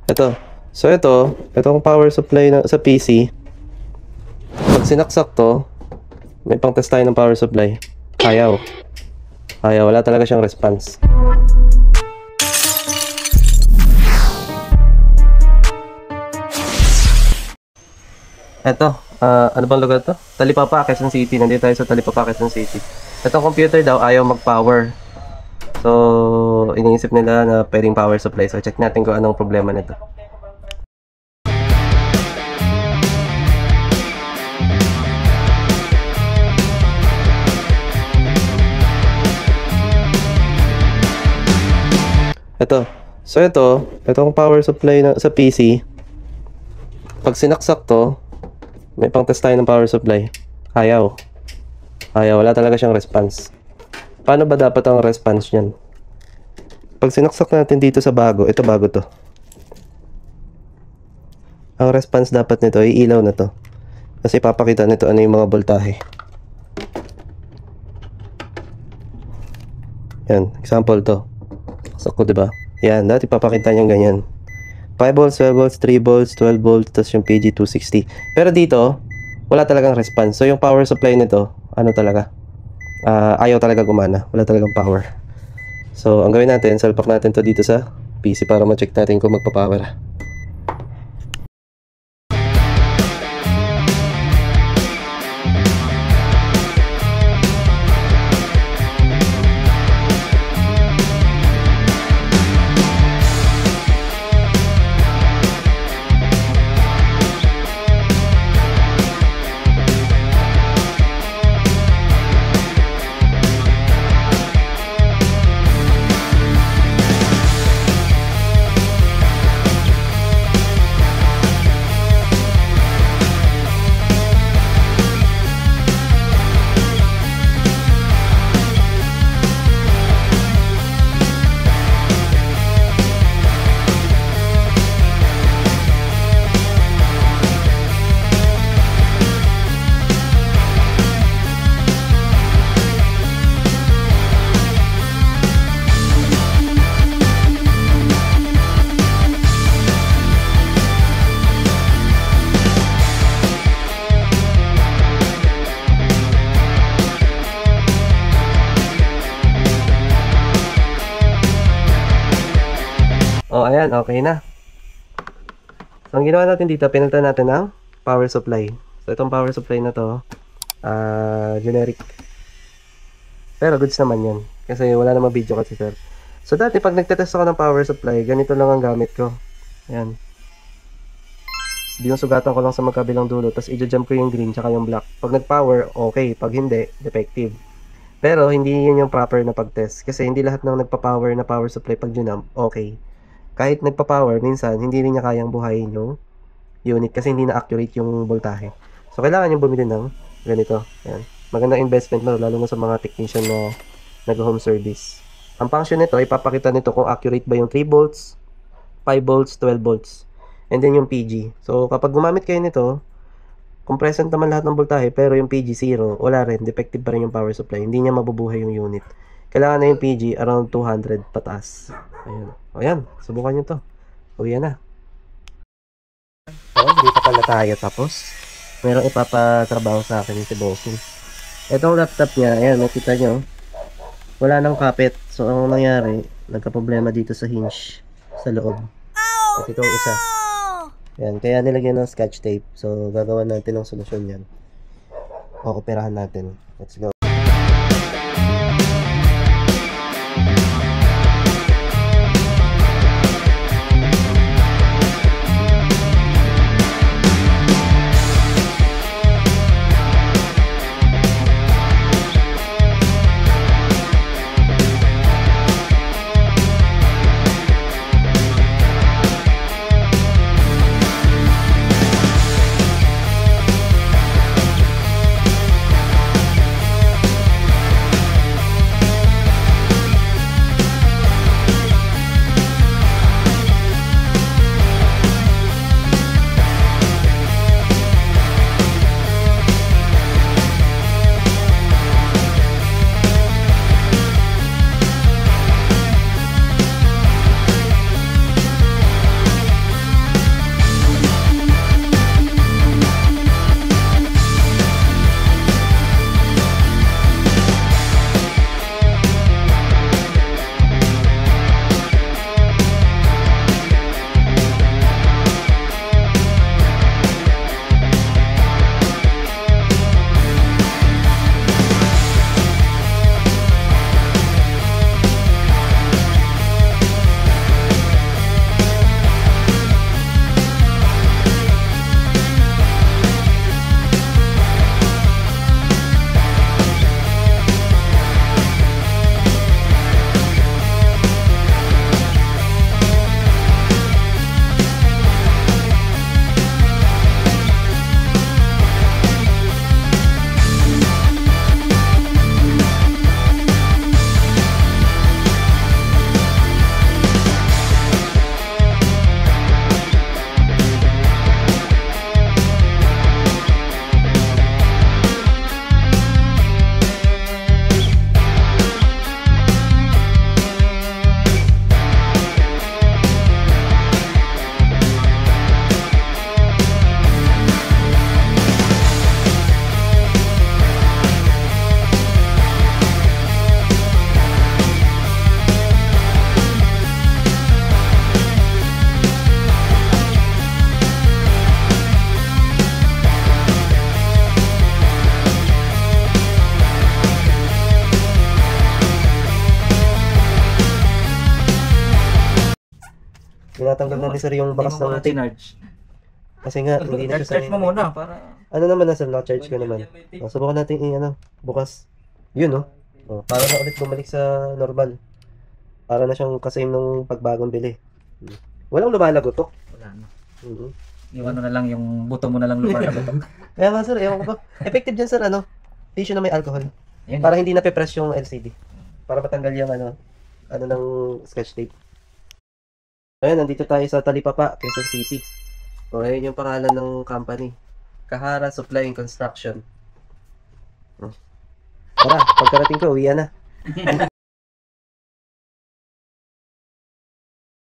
Ito. So itong power supply sa PC. Pag sinaksak to, may pang-test tayo ng power supply. Ayaw, wala talaga siyang response. Ito, ano bang lugar to? Talipapa, Quezon City. Nandito tayo sa Talipapa, Quezon City. Itong computer daw ayaw mag-power. So, iniisip nila na pwedeng power supply. So, check natin kung anong problema nito. Ito. So, itong power supply sa PC. Pag sinaksak to, may pang-test tayo ng power supply. Ayaw, wala talaga siyang response. Paano ba dapat ang response niyan? Pag sinaksak natin dito sa bago, ito bago to. Ang response dapat nito ay ilaw na to. Kasi papakita nito ano yung mga voltahe. Yan, example to. Saksak ko, diba? Yan, dati papakita niyang ganyan. 5 volts, 12 volts, 3 volts, 12 volts, tapos yung PG260. Pero dito, wala talagang response. So yung power supply nito, ano talaga? Ayaw talaga gumana. Wala talagang power. So, ang gawin natin, salpak natin to dito sa PC para ma-check natin kung magpa-power. Oh, ayan, okay na. So, ang ginawa natin dito, pinalitan natin ang power supply. So, itong power supply na to, generic. Pero goods naman yan. Kasi wala namang video kasi, sir. So, dati, pag nagtetest ako ng power supply, ganito lang ang gamit ko. Ayan. Yung sugatan ko lang sa magkabilang dulo, tapos i-jump ko yung green, tsaka yung black. Pag nag-power, okay. Pag hindi, defective. Pero, hindi yun yung proper na pag-test. Kasi hindi lahat ng nagpa-power na power supply pag junump, okay. Kahit nagpa-power, minsan, hindi rin niya kayang buhayin yung unit kasi hindi na accurate yung voltahe. So, kailangan yung bumili ng ganito. Ayan. Magandang investment mo, lalo na sa mga technician na nag-home service. Ang function nito, ipapakita nito kung accurate ba yung 3 volts, 5 volts, 12 volts. And then yung PG. So, kapag gumamit kayo nito, kung present naman lahat ng voltahe, pero yung PG 0, wala rin. Defective pa rin yung power supply. Hindi niya mabubuhay yung unit. Kailangan na yung PG around 200 pataas. Ayan. O yan, subukan nyo to. Uwi na. So, dito pala tayo tapos. Merong ipapatrabaho sa akin yung si Bossing. Itong laptop niya, ayan, makita nyo. Wala nang kapit. So, ang nangyari, nagka-problema dito sa hinge sa loob. At itong isa. Ayan, kaya nilagyan ng scotch tape. So, gagawa natin ng solusyon yan. O, operahan natin. Let's go. tinatanggal na ni sir yung bakas ng tape. Charge. Kasi nga, hindi na siya Charge mo muna para Ano naman na sir, na-charge ko naman. Subukan natin bukas. Yun, no? Para na ulit bumalik sa normal. Para na siyang kasame nung pagbagong bili. Walang lumalago to. wala na. Mhm. Yung ano na lang, yung buto mo na lang lupa na buto. Kaya nga sir, ewan ko ba. Effective dyan sir, tissue na may alcohol. Yun. Para hindi nape-press yung LCD. Para matanggal yung ng scotch tape. Ayan, nandito tayo sa Talipapa, Quezon City. Ayan yung pangalan ng company. Kahara Supply and Construction. Tara, pagkarating ko, uwian na.